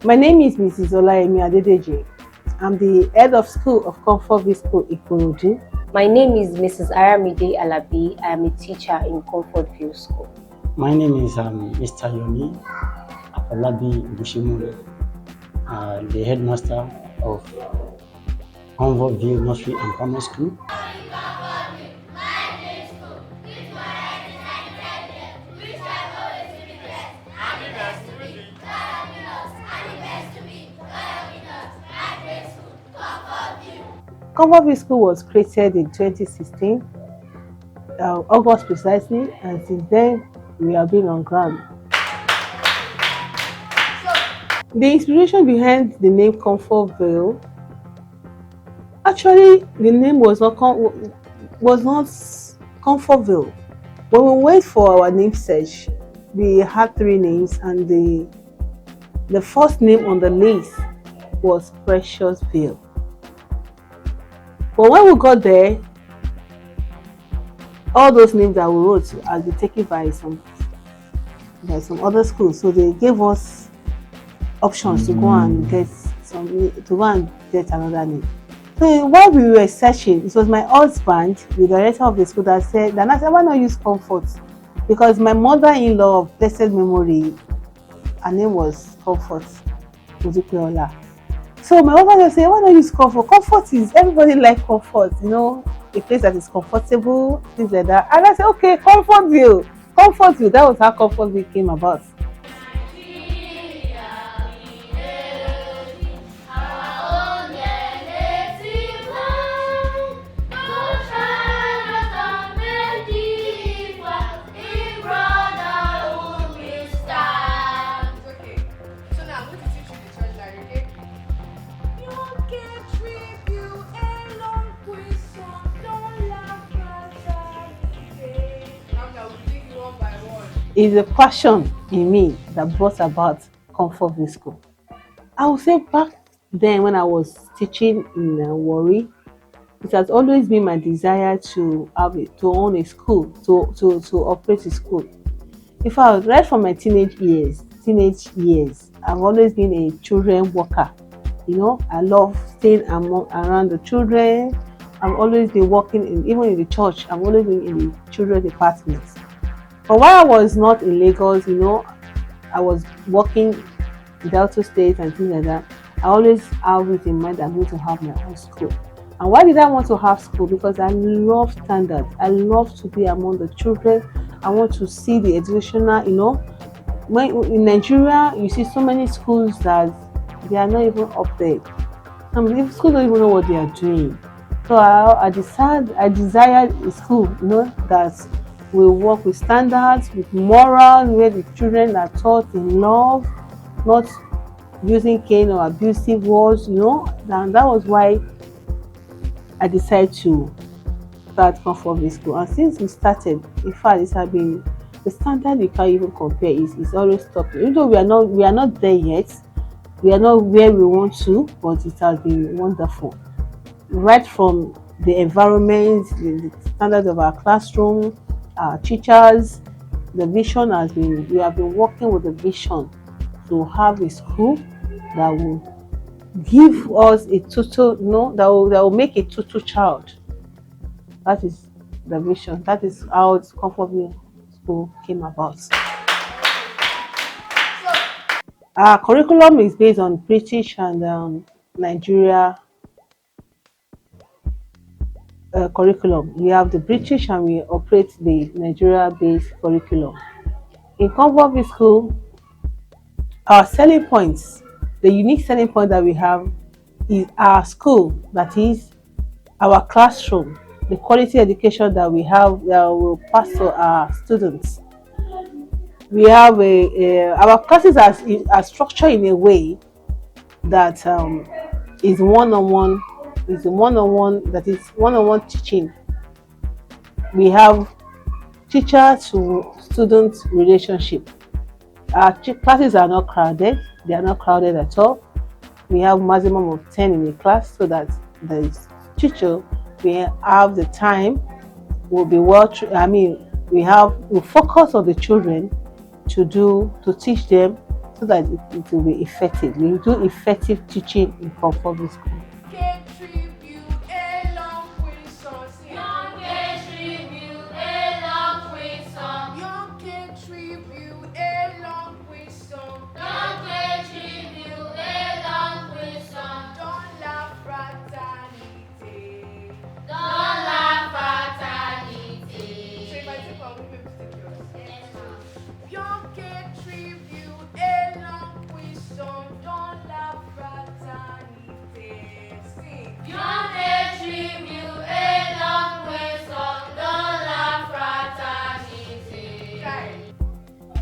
My name is Mrs. Olayemi Adedeji. I'm the head of school of Comfortville School, Ikorodu. My name is Mrs. Aramide Alabi. I am a teacher in Comfortville School. My name is Mr. Yomi Afolabi Bushimu, the headmaster of Comfortville Nursery and Primary School. Comfortville School was created in 2016, August precisely, and since then we have been on ground. The inspiration behind the name Comfortville, actually the name was not Comfortville. When we went for our name search, we had three names, and the first name on the list was Preciousville. But when we got there, all those names that we wrote had been taken by some other schools, so they gave us options to go and get another name. So while we were searching, it was my husband, the director of the school, that said, "Dana, why not use Comfort?" Because my mother-in-law of blessed memory, her name was Comfort Ozukweola. So my husband just said, "Why not use Comfort? Comfort is, everybody like comfort, a place that is comfortable, things like that." And I said, "Okay, Comfortville." That was how Comfortville came about. Is a passion in me that brought about Comfortville School. I would say back then when I was teaching in Warri, it has always been my desire to own a school, to operate a school. In fact, right from my teenage years, I've always been a children worker. I love staying around the children. I've always been working even in the church. I've always been in the children department. But while I was not in Lagos, I was working in Delta State and things like that. I always have it in mind that I'm going to have my own school. And why did I want to have school? Because I love standards. I love to be among the children. I want to see the educational, when in Nigeria, you see so many schools that they are not even up there. Some schools don't even know what they are doing. So I desired a school, that will work with standards, with morals, where the children are taught in love, not using cane or abusive words, and that was why I decided to start Comfortville School. And since we started, in fact, it has been the standard you can't even compare. Is always top. Even though we are not there yet, we are not where we want to, but it has been wonderful. Right from the environment, the standards of our classroom, our teachers, the vision we have been working with the vision to have a school that will give us a total, that will make a total child. That is the vision. That is how Comfortville School came about. Our curriculum is based on British and Nigeria curriculum. We have the British and we operate the Nigeria-based curriculum. In Comfortville School, our selling points, the unique selling point that we have is our school, that is our classroom, the quality education that we have that will pass to our students. We have our classes are structured in a way that is one-on-one. Is a one-on-one, that is one-on-one teaching. We have teacher to student relationship. Our classes are not crowded. They are not crowded at all. We have maximum of 10 in a class, so that the teacher will have the time, will be we focus on the children to teach them, so so that it will be effective. We do effective teaching in Comfortville School.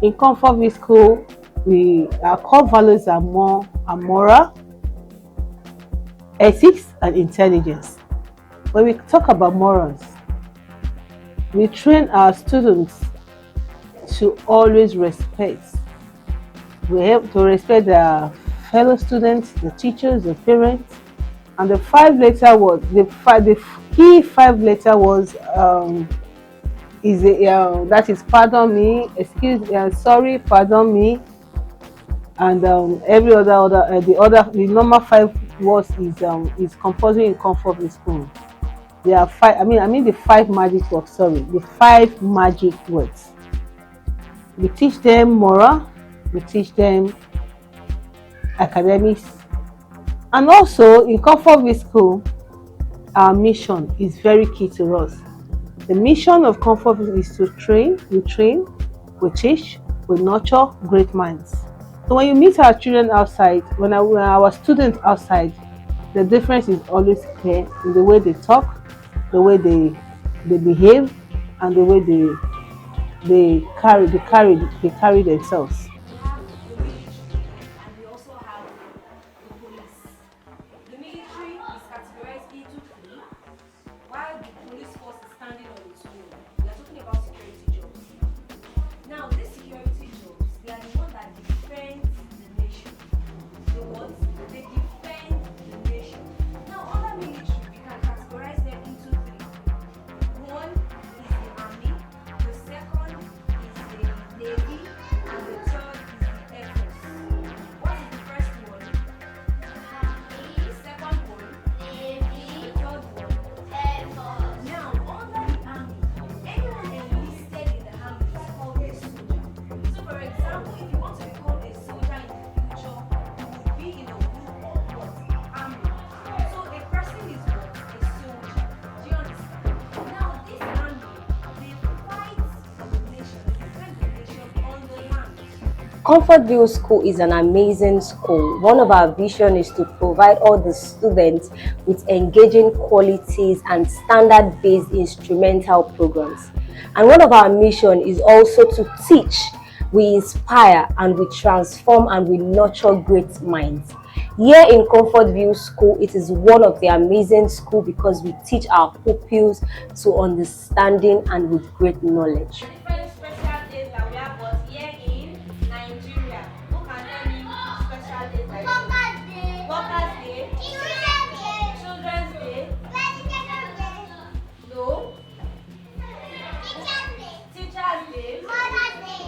In Comfortville School, our core values are moral, ethics, and intelligence. When we talk about morals, we train our students to always respect. We have to respect their fellow students, the teachers, the parents, and the five-letter word. The key five-letter words that is pardon me, sorry, pardon me, and every the normal five words is compulsory in Comfortville School. There are five. I mean the five magic words. Sorry, the five magic words. We teach them moral. We teach them academics, and also in Comfortville School, our mission is very key to us. The mission of Comfortville is to train, we teach, we nurture great minds. So when you meet our children outside, when our students outside, the difference is always clear in the way they talk, the way they behave, and the way they carry themselves. The military is categorized into three, while the police force is standing on its own. We are talking about security jobs. Now, these security jobs, they are the ones that defend the nation. The what? They defend the nation. Now, under military, we can categorize them into three. One is the army, the second is the navy, and the third is the air force. What is the first one? The second one, the third one. Now, under the army, anyone enlisted in the army is called a soldier. So, for example, if you want to be called a soldier in the future, you would be in a group of what? Army. So, a person is what? A soldier. Do you understand? Now, this army, they fight for the nation, they defend the nation on the land. Comfortville School is an amazing school. One of our vision is to provide all the students with engaging qualities and standard-based instrumental programs. And one of our mission is also to teach, we inspire, and we transform, and we nurture great minds. Here in Comfortville School, it is one of the amazing schools because we teach our pupils to understanding and with great knowledge. Different special days that we have, but here in Nigeria, who can tell me special days like this? Workers' Day, Children's Day, no, Teachers' Day, Mother's Day,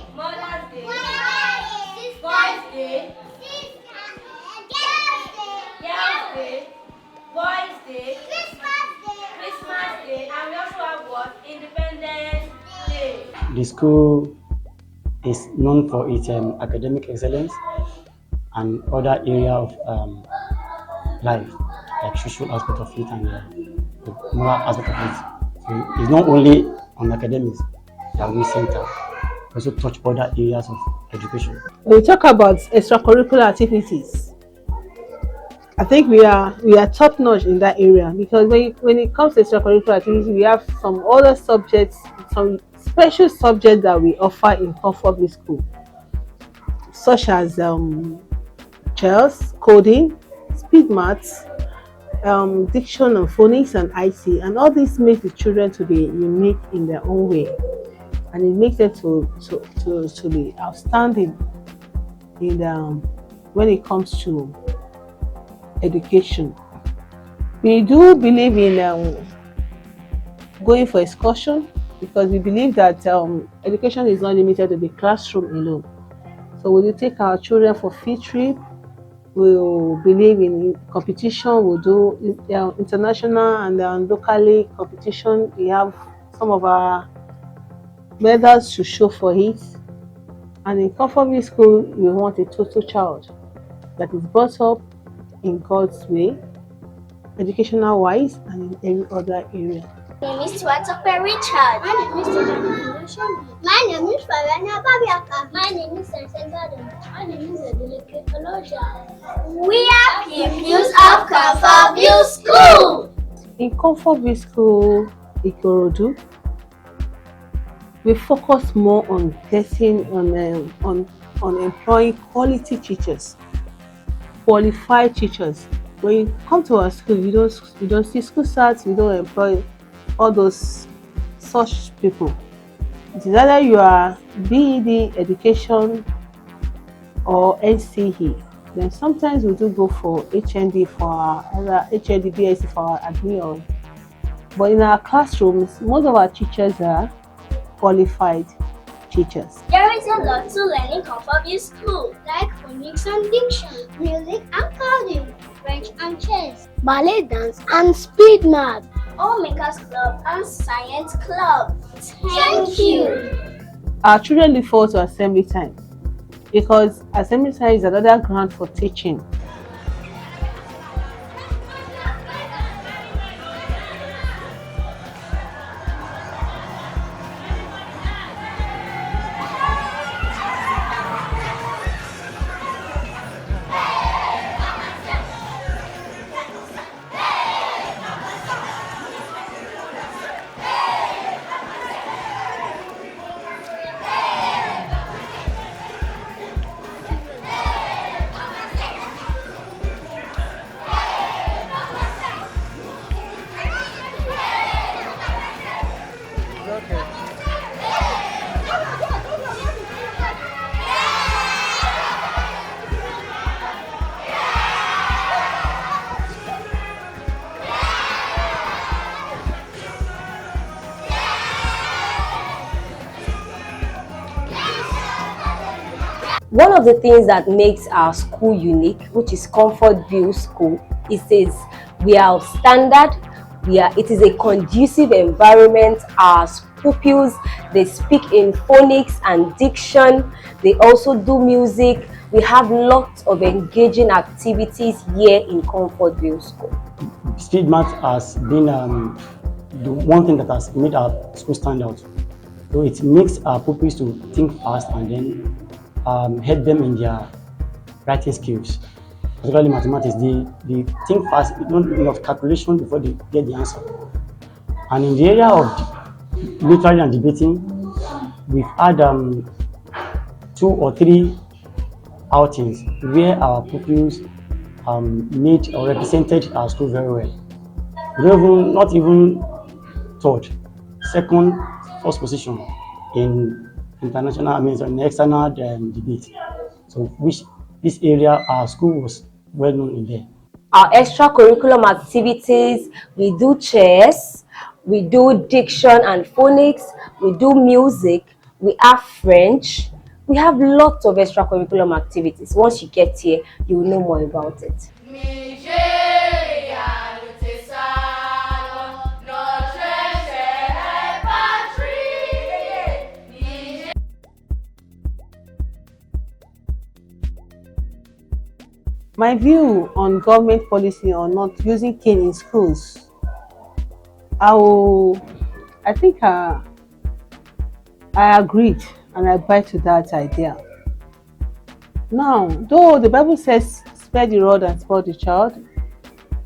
Boys' Day, Girls' Day, Boys' Day, Christmas Day, and we also have what? Independence Day. The school is known for its academic excellence and other area of life, like social aspect of it and the moral aspect of it. So it's not only on academics that we center, we also touch other areas of education. When we talk about extracurricular activities, I think we are top notch in that area, because when it comes to extracurricular activities, we have some other subjects, some special subjects that we offer in Comfortville School, such as chess, coding, speed maths, diction and phonics and IT, and all this makes the children to be unique in their own way, and it makes them to be outstanding in when it comes to education. We do believe in going for excursion, because we believe that education is not limited to the classroom alone. So we will take our children for field trip. We'll believe in competition. We'll do international and locally competition. We have some of our medals to show for it. And in Comfortville School, we want a total child that is brought up in God's way, educational wise, and in every other area. My name is Tuatope Richard. My name is Tejana. My name is Fabiana Babiaka. My name is Sensen. My name is Adeleke Koloja. We are pupils of Comfortville School. In Comfortville School, Ikorodu, we focus more on getting on employing quality teachers, qualified teachers. When you come to our school, you don't see school starts, we don't employ all those such people. It is either you are BEd education or NCE. Then sometimes we do go for HND for our either HND BSc for our admin. But in our classrooms, most of our teachers are qualified teachers. There is a lot to learn in Comfortville School, like phonics and diction, music and coding, French and chess, ballet dance and speed math, Homemakers Club and Science Club. Thank you. Our children look forward to assembly time because assembly time is another ground for teaching. One of the things that makes our school unique, which is Comfortville School, is we are standard. It is a conducive environment. Our pupils, they speak in phonics and diction. They also do music. We have lots of engaging activities here in Comfortville School. Speed math has been the one thing that has made our school stand out. So it makes our pupils to think fast and then help them in their writing skills, particularly mathematics. They think fast, don't do enough calculation before they get the answer. And in the area of literary and debating, we've had 2 or 3 outings where our pupils made or represented our school very well. Not even third, second, first position in international, in external debate. So this area, our school was well known in there. Our extracurriculum activities, we do chess, we do diction and phonics, we do music, we have French. We have lots of extracurriculum activities. Once you get here, you will know more about it. My view on government policy on not using cane in schools, I think I agreed and I buy to that idea. Now, though the Bible says spare the rod and spoil the child,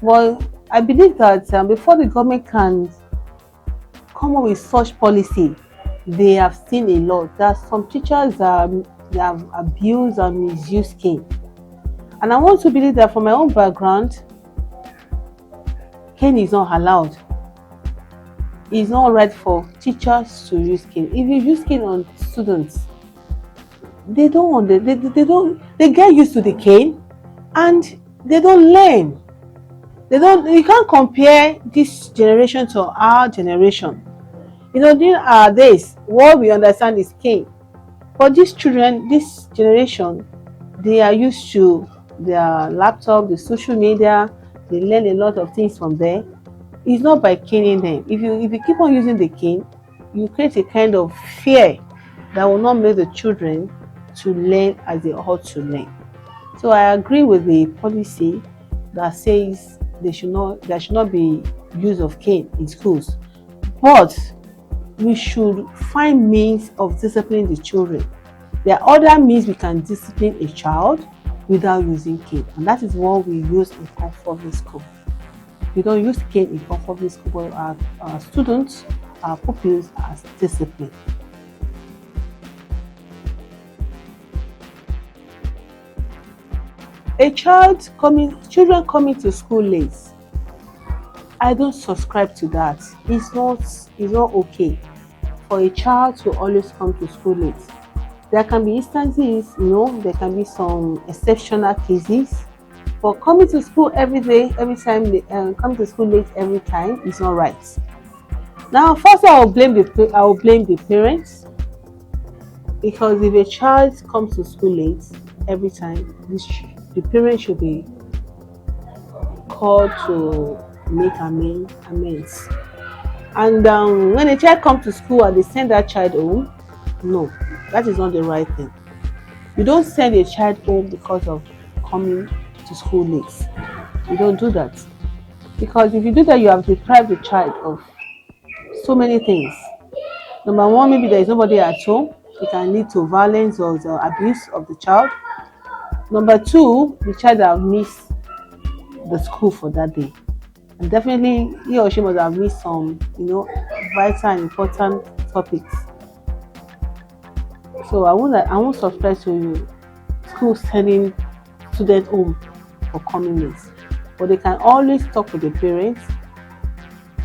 well, I believe that before the government can come up with such policy, they have seen a lot. There are some teachers they have abused and misused cane. And I want to believe that from my own background, cane is not allowed. It's not right for teachers to use cane. If you use cane on students, they get used to the cane and they don't learn. You can't compare this generation to our generation. During our days, what we understand is cane. But these children, this generation, they are used to their laptop, the social media. They learn a lot of things from there. It's not by caning them. If you keep on using the cane, you create a kind of fear that will not make the children to learn as they ought to learn. So I agree with the policy that says there should not be use of cane in schools. But we should find means of disciplining the children. There are other means we can discipline a child without using cane, and that is what we use in Comfortville School. We don't use cane in Comfortville School, but our students, our pupils are disciplined. Children coming to school late, I don't subscribe to that. It's not okay for a child to always come to school late. There can be instances, there can be some exceptional cases, but coming to school every day, every time they come to school late every time is not right. Now, first I will blame the parents, because if a child comes to school late every time, the parent should be called to make amends. And when a child comes to school and they send that child home, no, that is not the right thing. You don't send a child home because of coming to school late. You don't do that, because if you do that, you have deprived the child of so many things. Number one, maybe there is nobody at home. It can lead to violence or the abuse of the child. Number two, the child have missed the school for that day, and definitely he or she must have missed some, vital and important topics. So I won't subscribe to school sending students home for coming late. But they can always talk with the parents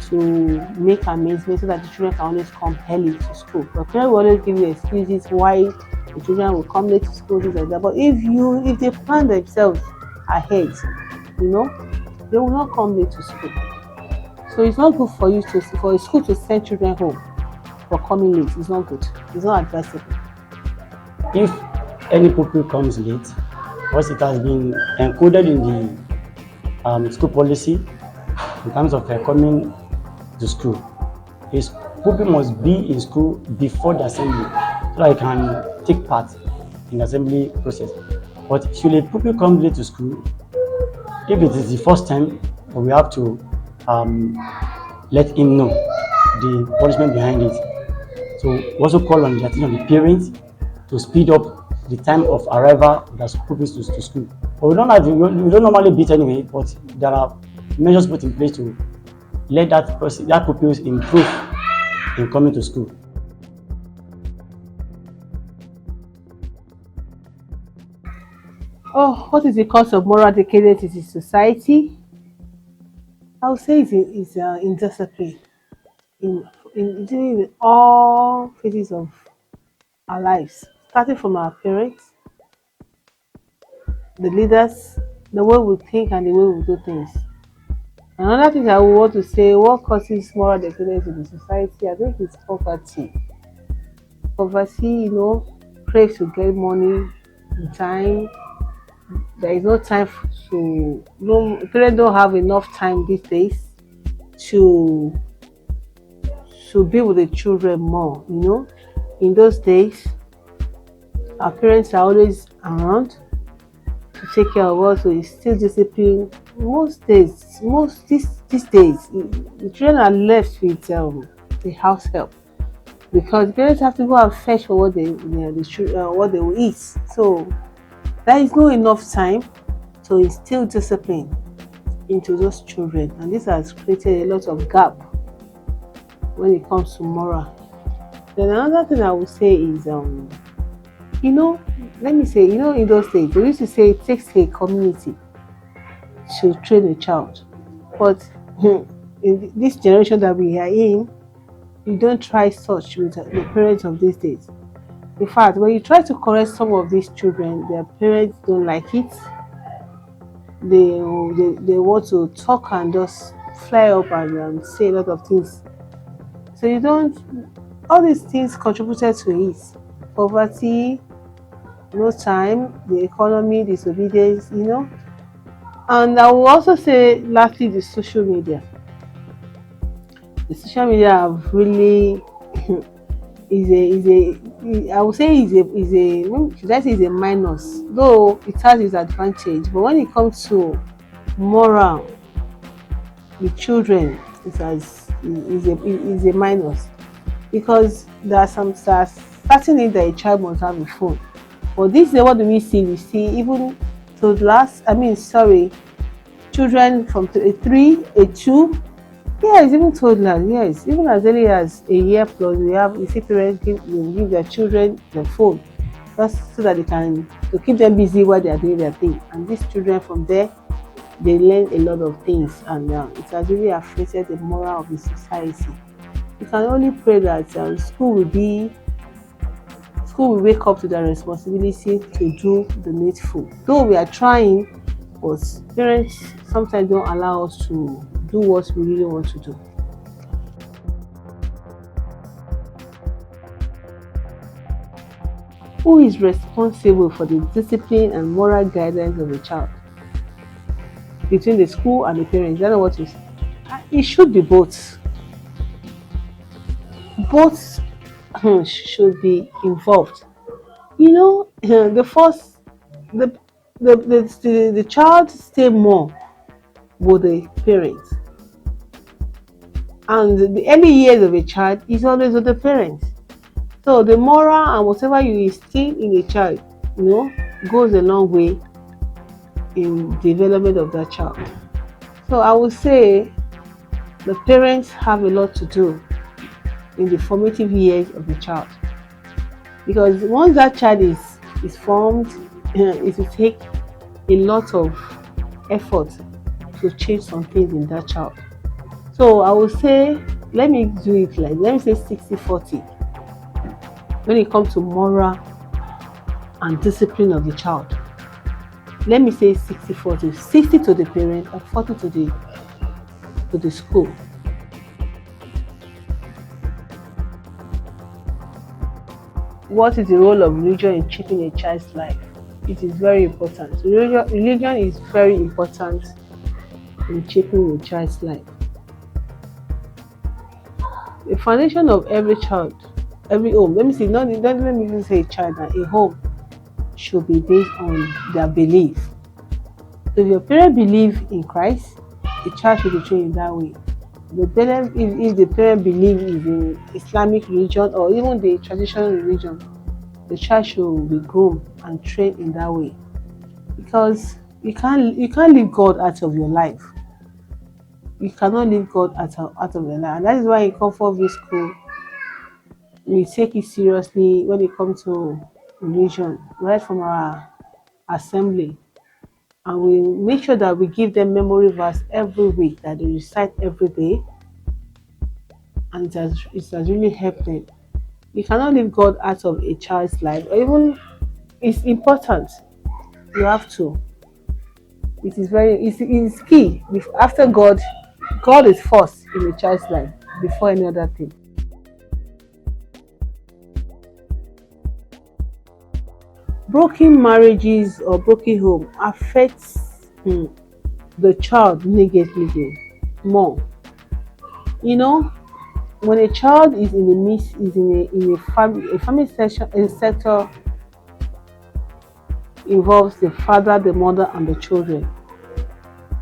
to make amendments so that the children can always come early to school. But parents will always give you excuses why the children will come late to school, things like that. But if they plan themselves ahead, they will not come late to school. So it's not good for a school to send children home for coming late. It's not good. It's not advisable. If any pupil comes late, once it has been encoded in the school policy in terms of coming to school, his pupil must be in school before the assembly so that he can take part in the assembly process. But should a pupil come late to school, if it is the first time, we have to let him know the punishment behind it. So also call on the attention of the parents to speed up the time of arrival of the pupils to school. But we don't normally beat anyway, but there are measures put in place to let that pupils improve in coming to school. Oh, what is the cause of moral decadence in society? I would say it's indiscipline in all phases of our lives, starting from our parents, the leaders, the way we think and the way we do things. Another thing I would want to say, what causes moral decadence in the society, I think it's poverty. Poverty, craves to get money in time. There is no time parents don't have enough time these days to be with the children more. In those days, our parents are always around to take care of us, so it's still discipline. Most these days, the children are left with the house help, because parents have to go and fetch for what what they will eat. So there is not enough time to instill discipline into those children, and this has created a lot of gap when it comes to moral. Then another thing I would say is let me say, in those days they used to say it takes a community to train a child, but in this generation that we are in, you don't try such with the parents of these days. In fact, when you try to correct some of these children, their parents don't like it. They want to talk and just fly up and say a lot of things. So all these things contributed to it. poverty, no time, the economy, disobedience, And I will also say, lastly, the social media. The social media have really I would say should I say is a minus, though it has its advantage. But when it comes to moral with children, is a minus, because there are certain age that a child must have a phone. But this day, what do we see? We see even children from a 3, a 2, yes, even toddlers, yes, even as early as a year plus, you see parents give their children the phone just so that to keep them busy while they are doing their thing. And these children from there, they learn a lot of things, and it has really affected the moral of the society. We can only pray that school will wake up to their responsibility to do the needful. Though we are trying, but parents sometimes don't allow us to do what we really want to do. Who is responsible for the discipline and moral guidance of the child? Between the school and the parents. I don't know what is. It should be both. Both should be involved. The first, the child stay more with the parents, and the early years of a child is always with the parents. So the moral and whatever you instill in a child, goes a long way in development of that child. So I would say the parents have a lot to do in the formative years of the child, because once that child is formed, it will take a lot of effort to change some things in that child. So I would say, let me say 60-40 when it comes to moral and discipline of the child. Let me say 60-40, 60 to the parent and 40 to the school. What is the role of religion in shaping a child's life? It is very important. Religion is very important in shaping a child's life. The foundation of every child, every home, let me even say a child, a home should be based on their belief. So if your parents believe in Christ, the child should be trained in that way. If the parent believe in Islamic religion or even the traditional religion, the child should be groomed and trained in that way. Because you can't leave God out of your life. You cannot leave God out of your life. And that is why in Comfortville School, we take it seriously when it comes to religion, right from our assembly. And we make sure that we give them memory verse every week that they recite every day. And it has really helped them. You cannot leave God out of a child's life. Or even, it's important. You have to. It's key. After God is first in a child's life before any other thing. Broken marriages or broken home affects the child negatively more. When a child is in a family sector involves the father, the mother, and the children.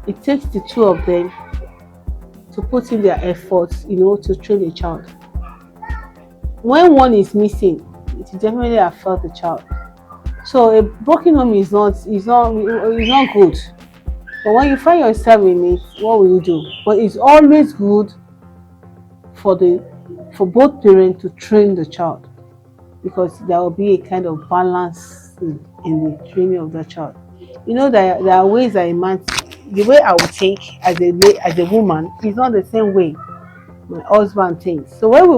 It takes the two of them to put in their efforts, to train a child. When one is missing, it definitely affects the child. So a broken home is not good. But when you find yourself in it, what will you do? But it's always good for both parents to train the child, because there will be a kind of balance in the training of the child. There are ways that a man, the way I would think as a woman is not the same way my husband thinks. So when we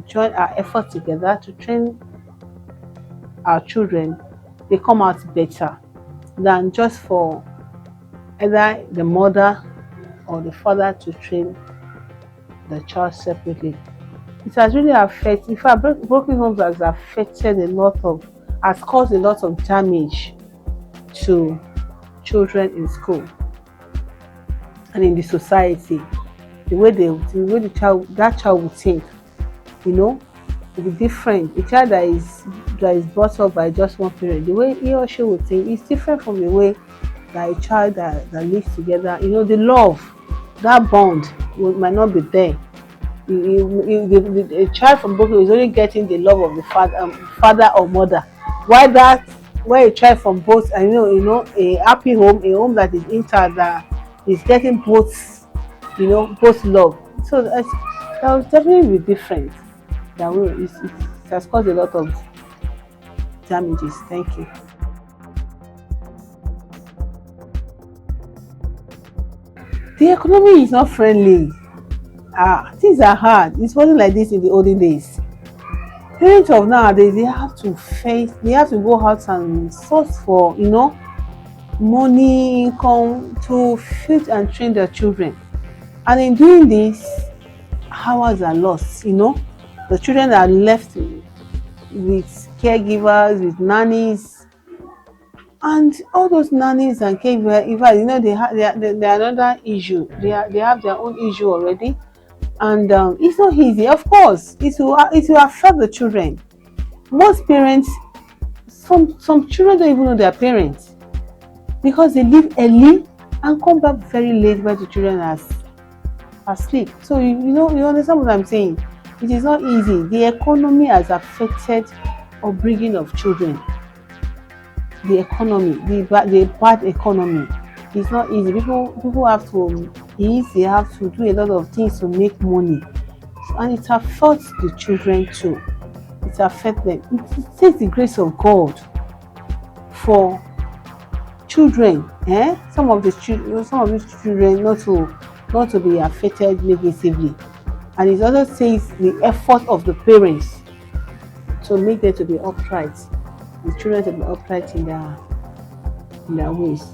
join our efforts together to train our children, they come out better than just for either the mother or the father to train the child separately. It has really affected. In fact, broken homes has affected has caused a lot of damage to children in school and in the society. The way that child would think, you know, will be different. A child that is brought up by just one parent, the way he or she would think is different from the way that a child that lives together. The love, that bond might not be there. A child from Brooklyn is only getting the love of the father or mother, while a child from both, a happy home, a home that is intact, that is getting both love. So that will definitely be different. It has caused a lot of damages. Thank you. The economy is not friendly. Things are hard. It wasn't like this in the olden days. Parents of nowadays, they have to go out and source for, money, income to feed and train their children. And in doing this, hours are lost, The children are left with caregivers, with nannies, and all those nannies and caregivers. In fact, they are another issue. They have their own issue already. And it's not easy. Of course, it will affect the children. Most parents, some children don't even know their parents because they leave early and come back very late when the children are asleep. So you understand what I'm saying. It is not easy. The economy has affected upbringing of children. The economy, the bad economy. It's not easy. People have to eat. They have to do a lot of things to make money, and it affects the children too. It affects them. It takes the grace of God for children. Some of these children not to be affected negatively, and it also takes the effort of the parents to make them to be upright. The children to be upright in their ways.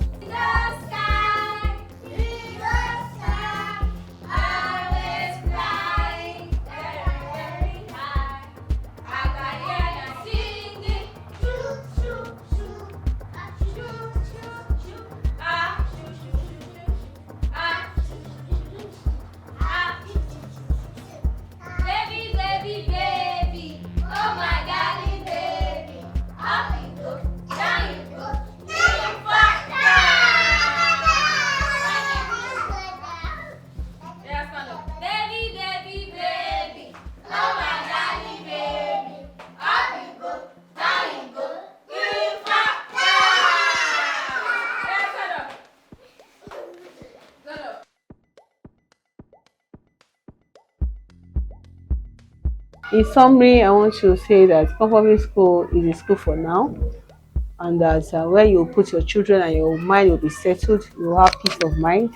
In summary, I want to say that Comfortville School is a school for now, and that where you put your children and your mind will be settled, you will have peace of mind,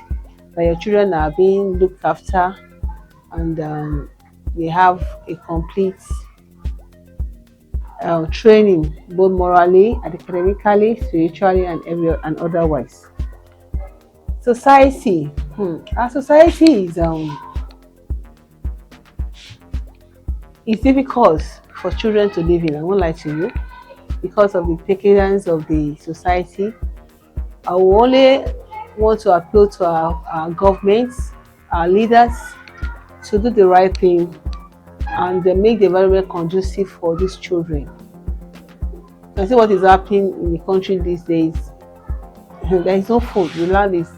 that your children are being looked after, and they have a complete training, both morally, academically, spiritually, and otherwise. Society, our society it's difficult for children to live in. I won't lie to you, because of the decadence of the society. I will only want to appeal to our governments, our leaders, to do the right thing and make the environment conducive for these children. I see what is happening in the country these days. There is no food. The land is,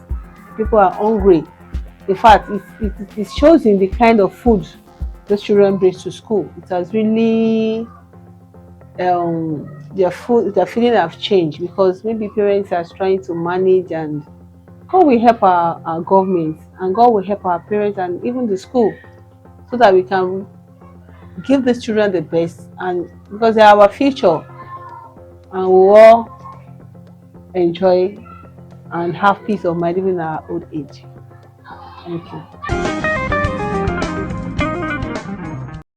people are hungry. In fact, it shows in the kind of food those children bring to school. It has really their feeling have changed, because maybe parents are trying to manage, and God will help our government, and God will help our parents and even the school, so that we can give these children the best, and because they are our future, and we will all enjoy and have peace of mind even in our old age. Thank you.